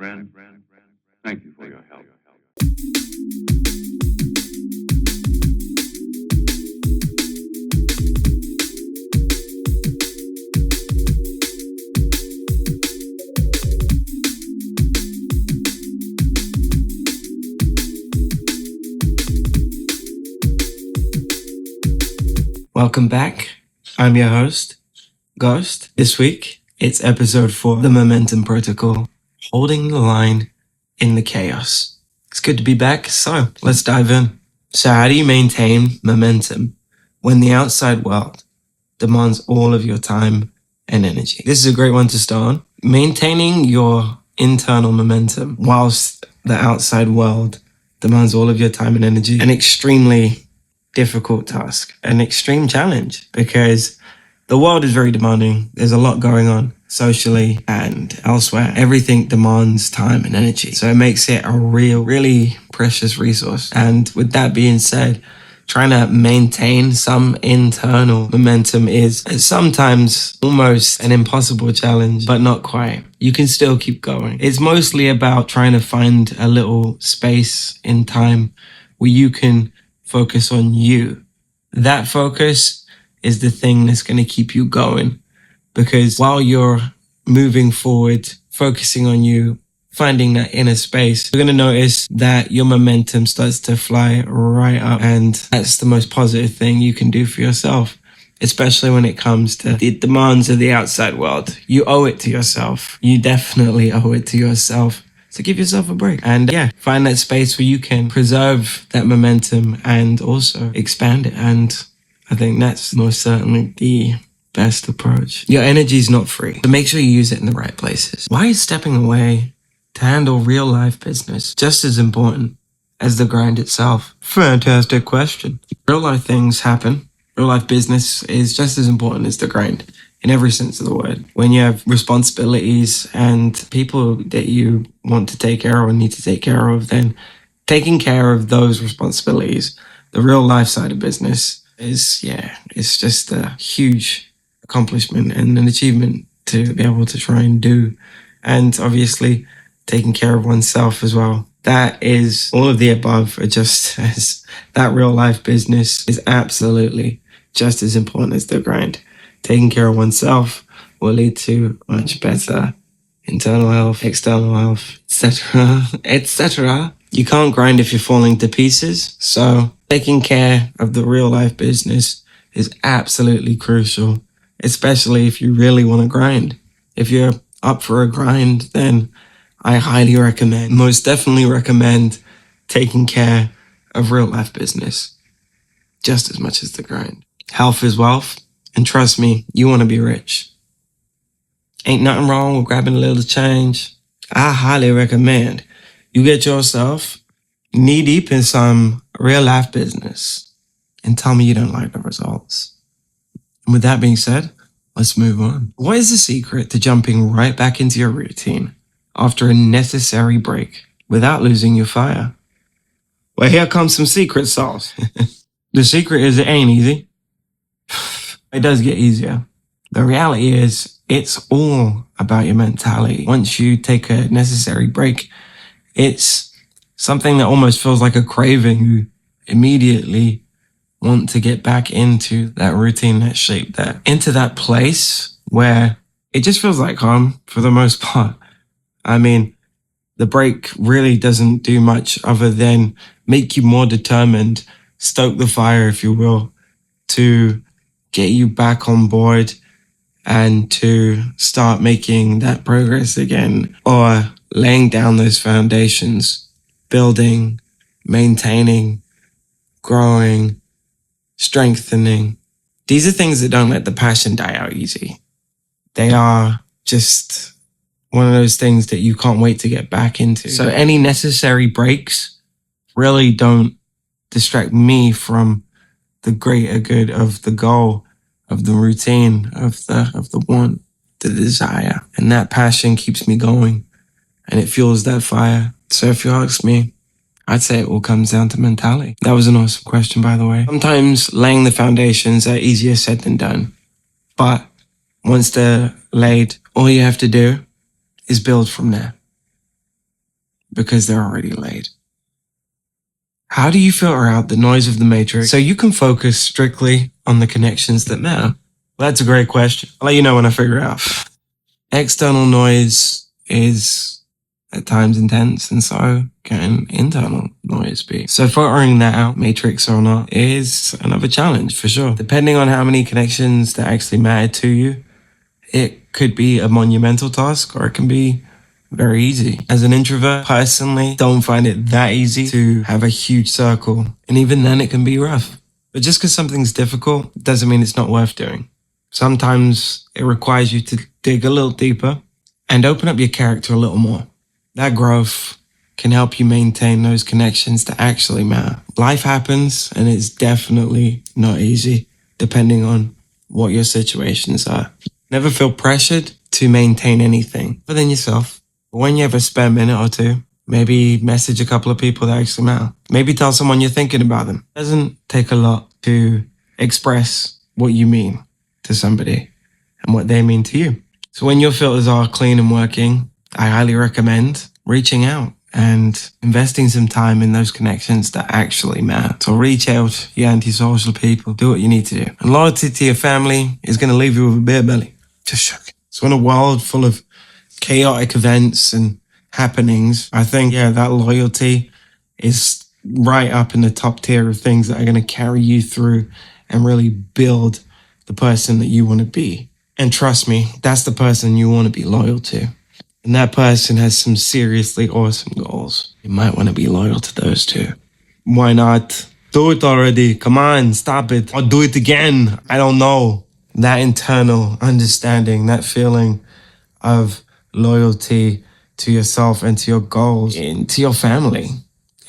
Thank you for your help. Welcome back. I'm your host, Ghost. This week, it's episode 4, The Momentum Protocol, holding the line in the chaos. It's good to be back, so let's dive in. So how do you maintain momentum when the outside world demands all of your time and energy? This is a great one to start on. Maintaining your internal momentum whilst the outside world demands all of your time and energy, an extremely difficult task, an extreme challenge, because the world is very demanding. There's a lot going on socially and elsewhere. Everything demands time and energy. So it makes it a really precious resource. And with that being said, trying to maintain some internal momentum is sometimes almost an impossible challenge, but not quite. You can still keep going. It's mostly about trying to find a little space in time where you can focus on you. That focus is the thing that's going to keep you going, because while you're moving forward, focusing on you, finding that inner space, you're going to notice that your momentum starts to fly right up. And that's the most positive thing you can do for yourself, especially when it comes to the demands of the outside world. You owe it to yourself. You definitely owe it to yourself. So give yourself a break and find that space where you can preserve that momentum and also expand it. And I think that's most certainly the best approach. Your energy is not free, so make sure you use it in the right places. Why is stepping away to handle real life business just as important as the grind itself? Fantastic question. Real life things happen. Real life business is just as important as the grind, in every sense of the word. When you have responsibilities and people that you want to take care of and need to take care of, then taking care of those responsibilities, the real life side of business is, it's just a huge accomplishment and an achievement to be able to try and do. And obviously taking care of oneself as well. That is all of the above, are just as that real life business is absolutely just as important as the grind. Taking care of oneself will lead to much better internal health, external health, etc., etc. You can't grind if you're falling to pieces. So taking care of the real life business is absolutely crucial, especially if you really want to grind. If you're up for a grind, then I highly recommend, most definitely recommend, taking care of real life business just as much as the grind. Health is wealth. And trust me, you want to be rich. Ain't nothing wrong with grabbing a little change. I highly recommend you get yourself knee deep in some real life business and tell me you don't like the results. And with that being said, let's move on. What is the secret to jumping right back into your routine after a necessary break without losing your fire? Well, here comes some secret sauce. The secret is it ain't easy. It does get easier. The reality is it's all about your mentality. Once you take a necessary break, it's something that almost feels like a craving. You immediately want to get back into that routine, that shape, into that place where it just feels like home for the most part. I mean, the break really doesn't do much other than make you more determined, stoke the fire, if you will, to get you back on board and to start making that progress again, or laying down those foundations, building, maintaining, growing, strengthening. These are things that don't let the passion die out easy. They are just one of those things that you can't wait to get back into. So any necessary breaks really don't distract me from the greater good of the goal, of the routine, of the want, the desire. And that passion keeps me going and it fuels that fire. So if you ask me, I'd say it all comes down to mentality. That was an awesome question, by the way. Sometimes laying the foundations are easier said than done. But once they're laid, all you have to do is build from there. because they're already laid. How do you filter out the noise of the matrix so you can focus strictly on the connections that matter? Well, that's a great question. I'll let you know when I figure it out. External noise is at times intense, and so can internal noise be. So filtering that out, matrix or not, is another challenge for sure. Depending on how many connections that actually matter to you, it could be a monumental task or it can be very easy. As an introvert, personally, don't find it that easy to have a huge circle. And even then it can be rough. But just because something's difficult doesn't mean it's not worth doing. Sometimes it requires you to dig a little deeper and open up your character a little more. That growth can help you maintain those connections that actually matter. Life happens and it's definitely not easy depending on what your situations are. Never feel pressured to maintain anything other than yourself. But when you have a spare minute or two, maybe message a couple of people that actually matter. Maybe tell someone you're thinking about them. It doesn't take a lot to express what you mean to somebody and what they mean to you. So when your filters are clean and working, I highly recommend reaching out and investing some time in those connections that actually matter. So reach out, you antisocial people, do what you need to do. And loyalty to your family is going to leave you with a beer belly. Just shock. So in a world full of chaotic events and happenings, I think, that loyalty is right up in the top tier of things that are going to carry you through and really build the person that you want to be. And trust me, that's the person you want to be loyal to. And that person has some seriously awesome goals. You might want to be loyal to those too. Why not? Do it already. Come on, stop it. Or do it again. I don't know. That internal understanding, that feeling of loyalty to yourself and to your goals and to your family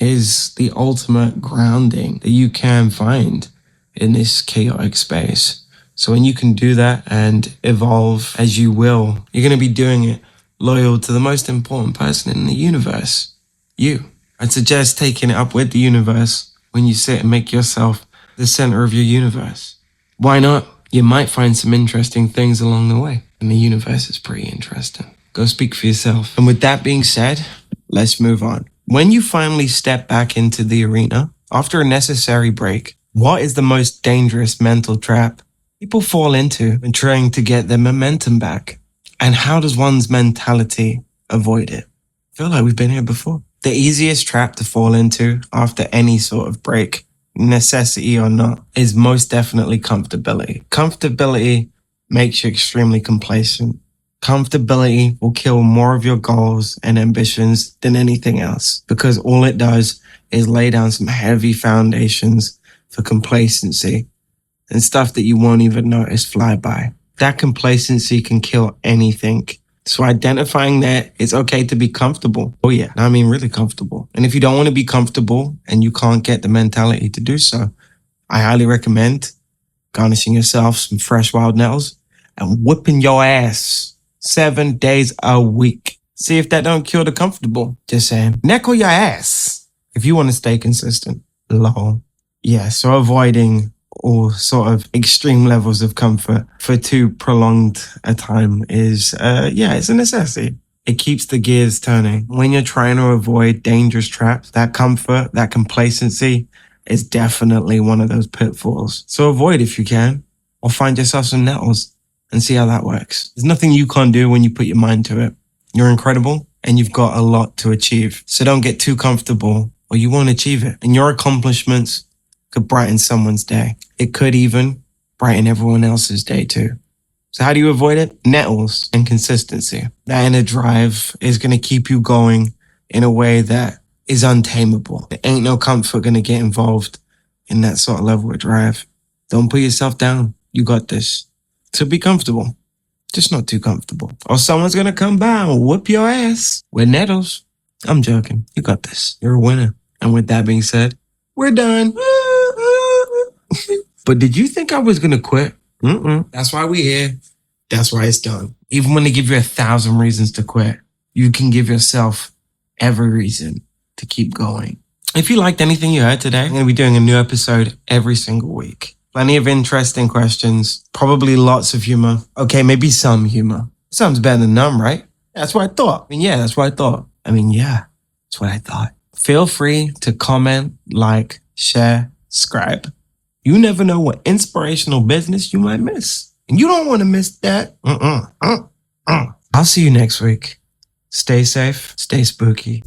is the ultimate grounding that you can find in this chaotic space. So when you can do that and evolve as you will, you're going to be doing it loyal to the most important person in the universe, you. I'd suggest taking it up with the universe when you sit and make yourself the center of your universe. Why not? You might find some interesting things along the way. And the universe is pretty interesting. Go speak for yourself. And with that being said, let's move on. When you finally step back into the arena, after a necessary break, what is the most dangerous mental trap people fall into when trying to get their momentum back? And how does one's mentality avoid it? I feel like we've been here before. The easiest trap to fall into after any sort of break, necessity or not, is most definitely comfortability. Comfortability makes you extremely complacent. Comfortability will kill more of your goals and ambitions than anything else, because all it does is lay down some heavy foundations for complacency and stuff that you won't even notice fly by. That complacency can kill anything. So identifying that it's okay to be comfortable. Oh yeah, I mean really comfortable. And if you don't want to be comfortable and you can't get the mentality to do so, I highly recommend garnishing yourself some fresh wild nettles and whipping your ass 7 days a week. See if that don't kill the comfortable. Just saying. Neckle your ass if you want to stay consistent. Lol. Yeah, so avoiding all sort of extreme levels of comfort for too prolonged a time is, it's a necessity. It keeps the gears turning. When you're trying to avoid dangerous traps, that comfort, that complacency is definitely one of those pitfalls. So avoid if you can, or find yourself some nettles and see how that works. There's nothing you can't do when you put your mind to it. You're incredible and you've got a lot to achieve. So don't get too comfortable or you won't achieve it. And your accomplishments could brighten someone's day. It could even brighten everyone else's day too. So how do you avoid it? Nettles and consistency. That inner drive is going to keep you going in a way that is untamable. There ain't no comfort going to get involved in that sort of level of drive. Don't put yourself down. You got this. So be comfortable. Just not too comfortable. Or someone's going to come by and whoop your ass with nettles. I'm joking. You got this. You're a winner. And with that being said, we're done. But did you think I was going to quit? That's why we're here. That's why it's done. Even when they give you 1,000 reasons to quit, you can give yourself every reason to keep going. If you liked anything you heard today, I'm going to be doing a new episode every single week. Plenty of interesting questions, probably lots of humor. Okay, maybe some humor. Sounds better than none, right? That's what I thought. That's what I thought. Yeah. That's what I thought. Feel free to comment, like, share, subscribe. You never know what inspirational business you might miss. And you don't want to miss that. I'll see you next week. Stay safe, stay spooky.